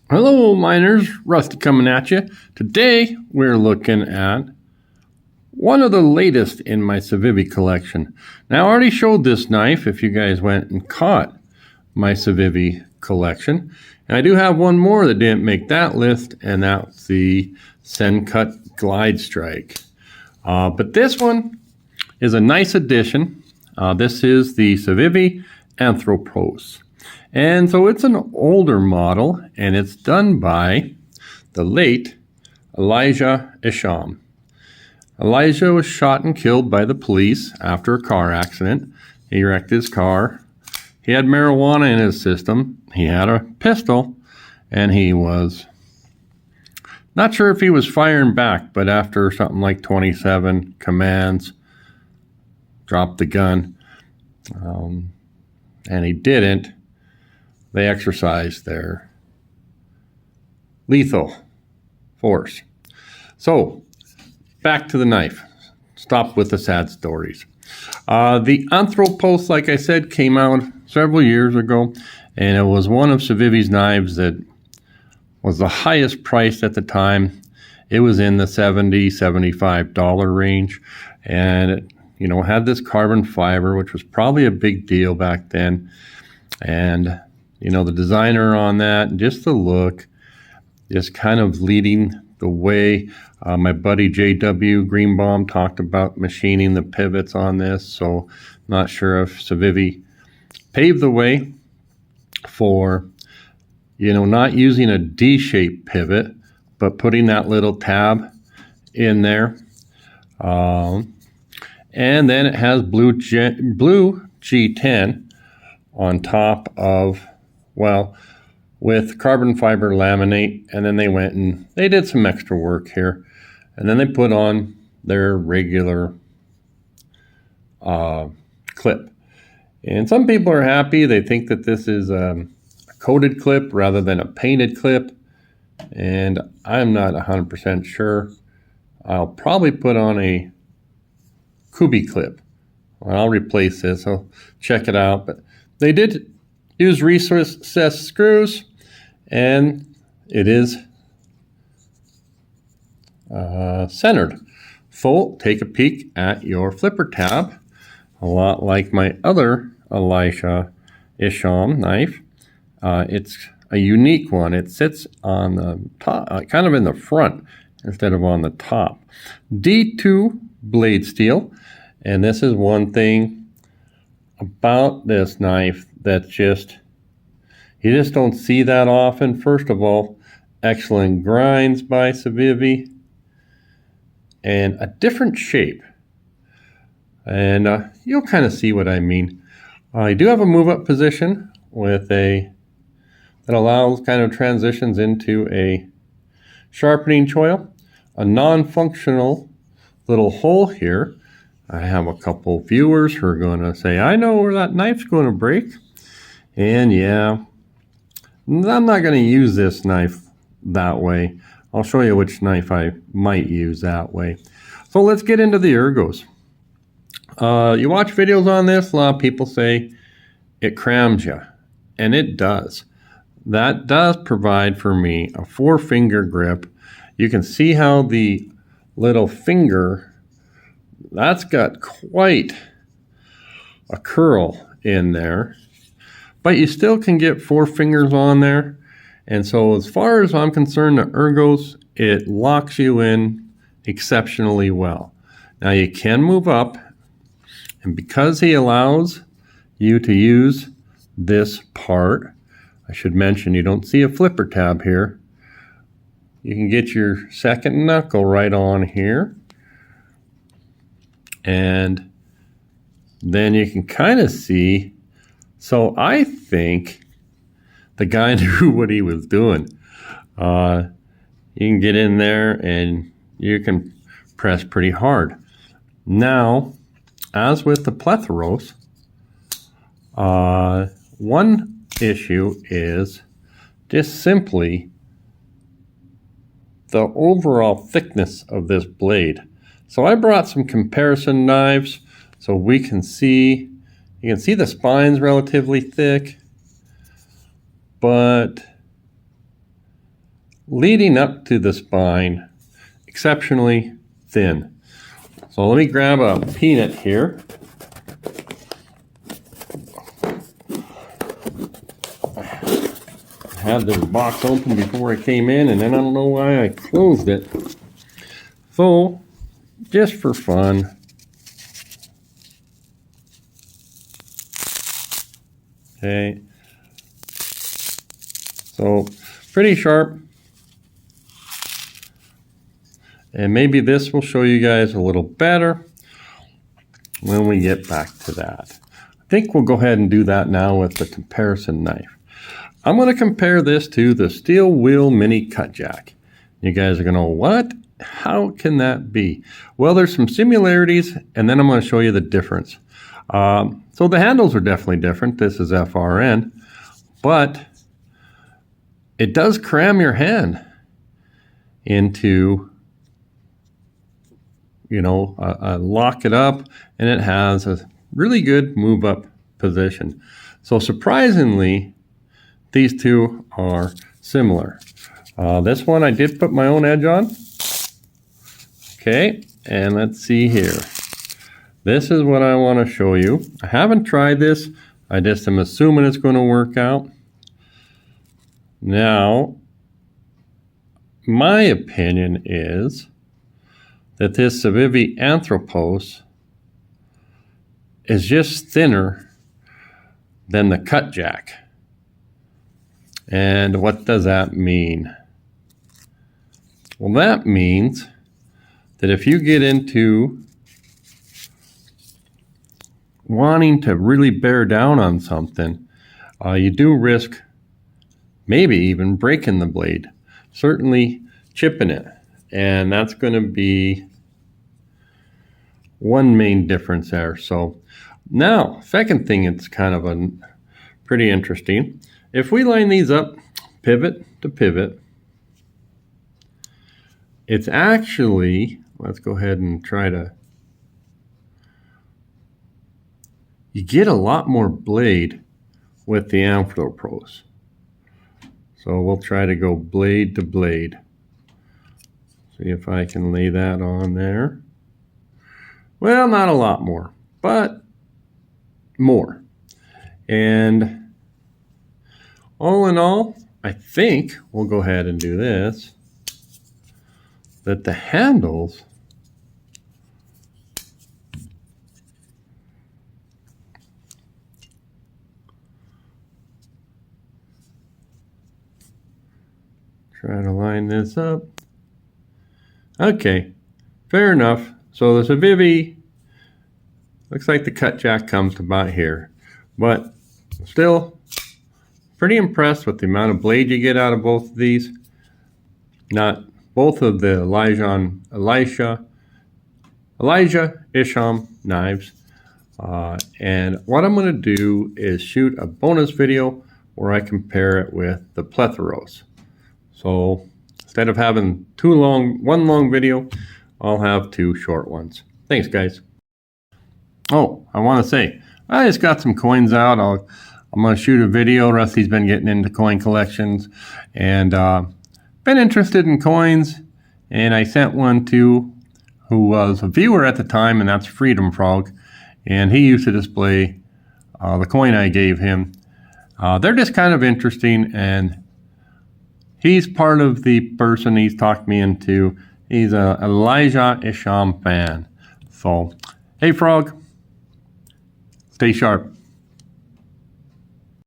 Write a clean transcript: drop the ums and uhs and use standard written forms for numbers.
Hello miners, Rusty coming at you. Today we're looking at one of the latest in my CIVIVI collection. Now I already showed this knife if you guys went and caught my CIVIVI collection. And I do have one more that didn't make that list, and that's the Sencut Glide Strike. But this one is a nice addition. This is the CIVIVI Anthropos. And so it's an older model, and it's done by the late Isham. Elijah was shot and killed by the police after a car accident. He wrecked his car. He had marijuana in his system. He had a pistol, and he was not sure if he was firing back, but after something like 27 commands, dropped the gun, and he didn't. They exercised their lethal force. So, back to the knife. Stop with the sad stories. The Anthropos, like I said, came out several years ago, and it was one of CIVIVI's knives that was the highest priced at the time. It was in the $70, $75 range, and it, had this carbon fiber, which was probably a big deal back then. And the designer on that, and just the look, just kind of leading the way. My buddy JW Greenbaum talked about machining the pivots on this, so not sure if CIVIVI paved the way for, not using a D-shaped pivot, but putting that little tab in there. And then it has blue G10 on top of, with carbon fiber laminate, and then they went and they did some extra work here, and then they put on their regular clip. And some people are happy. They think that this is a coated clip rather than a painted clip, and I'm not 100% sure. I'll probably put on a Kubi clip. I'll replace this. I'll check it out, but they did use recessed screws, and it is centered. Full, take a peek at your flipper tab. A lot like my other Isham knife. It's a unique one. It sits on the top, kind of in the front instead of on the top. D2 blade steel, and this is one thing about this knife that you just don't see that often. First of all, excellent grinds by CIVIVI, and a different shape. And you'll kind of see what I mean. I do have a move-up position with that allows kind of transitions into a sharpening choil. A non-functional little hole here. I have a couple viewers who are going to say, I know where that knife's going to break. And yeah, I'm not going to use this knife that way. I'll show you which knife I might use that way. So let's get into the ergos. You watch videos on this, a lot of people say it crams you, and it does. That does provide for me a 4-finger grip. You can see how the little finger, that's got quite a curl in there, but you still can get 4 fingers on there. And so as far as I'm concerned, the ergos, it locks you in exceptionally well. Now you can move up, and because he allows you to use this part, I should mention you don't see a flipper tab here. You can get your second knuckle right on here, and then you can kind of see. So I think the guy knew what he was doing. You can get in there and you can press pretty hard. Now, as with the Plethoros, one issue is just simply the overall thickness of this blade. So I brought some comparison knives so we can see. You can see the spine's relatively thick, but leading up to the spine, exceptionally thin. So let me grab a peanut here. I had this box open before I came in, and then I don't know why I closed it. So, just for fun, okay, so pretty sharp, and maybe this will show you guys a little better when we get back to that. I think we'll go ahead and do that now with the comparison knife. I'm going to compare this to the Steel Wheel Mini Cut Jack. You guys are going to go, what? How can that be? Well, there's some similarities, and then I'm going to show you the difference. So the handles are definitely different. This is FRN, but it does cram your hand into, lock it up, and it has a really good move up position. So surprisingly, these two are similar. This one I did put my own edge on. Okay, and let's see here. This is what I want to show you. I haven't tried this. I just am assuming it's going to work out. Now, my opinion is that this CIVIVI Anthropos is just thinner than the Cut Jack. And what does that mean? Well, that means that if you get into wanting to really bear down on something, you do risk maybe even breaking the blade, certainly chipping it. And that's going to be one main difference there. So now, second thing, it's kind of pretty interesting. If we line these up pivot to pivot, it's actually, let's go ahead and try to, you get a lot more blade with the Anthropos. So we'll try to go blade to blade. See if I can lay that on there. Well, not a lot more, but more. And all in all, I think we'll go ahead and do this, that the handles try to line this up. Okay, fair enough. So the CIVIVI looks like the Cut Jack comes to about here, but still pretty impressed with the amount of blade you get out of both of these. Not both of the Elijah Isham knives. And what I'm going to do is shoot a bonus video where I compare it with the Plethoros. So instead of having one long video, I'll have two short ones. Thanks, guys. Oh, I want to say, I just got some coins out. I'm going to shoot a video. Rusty's been getting into coin collections and been interested in coins. And I sent one to who was a viewer at the time, and that's Freedom Frog. And he used to display the coin I gave him. They're just kind of interesting, and he's part of the person he's talked me into. He's a Elijah Isham fan. So, hey Frog, stay sharp.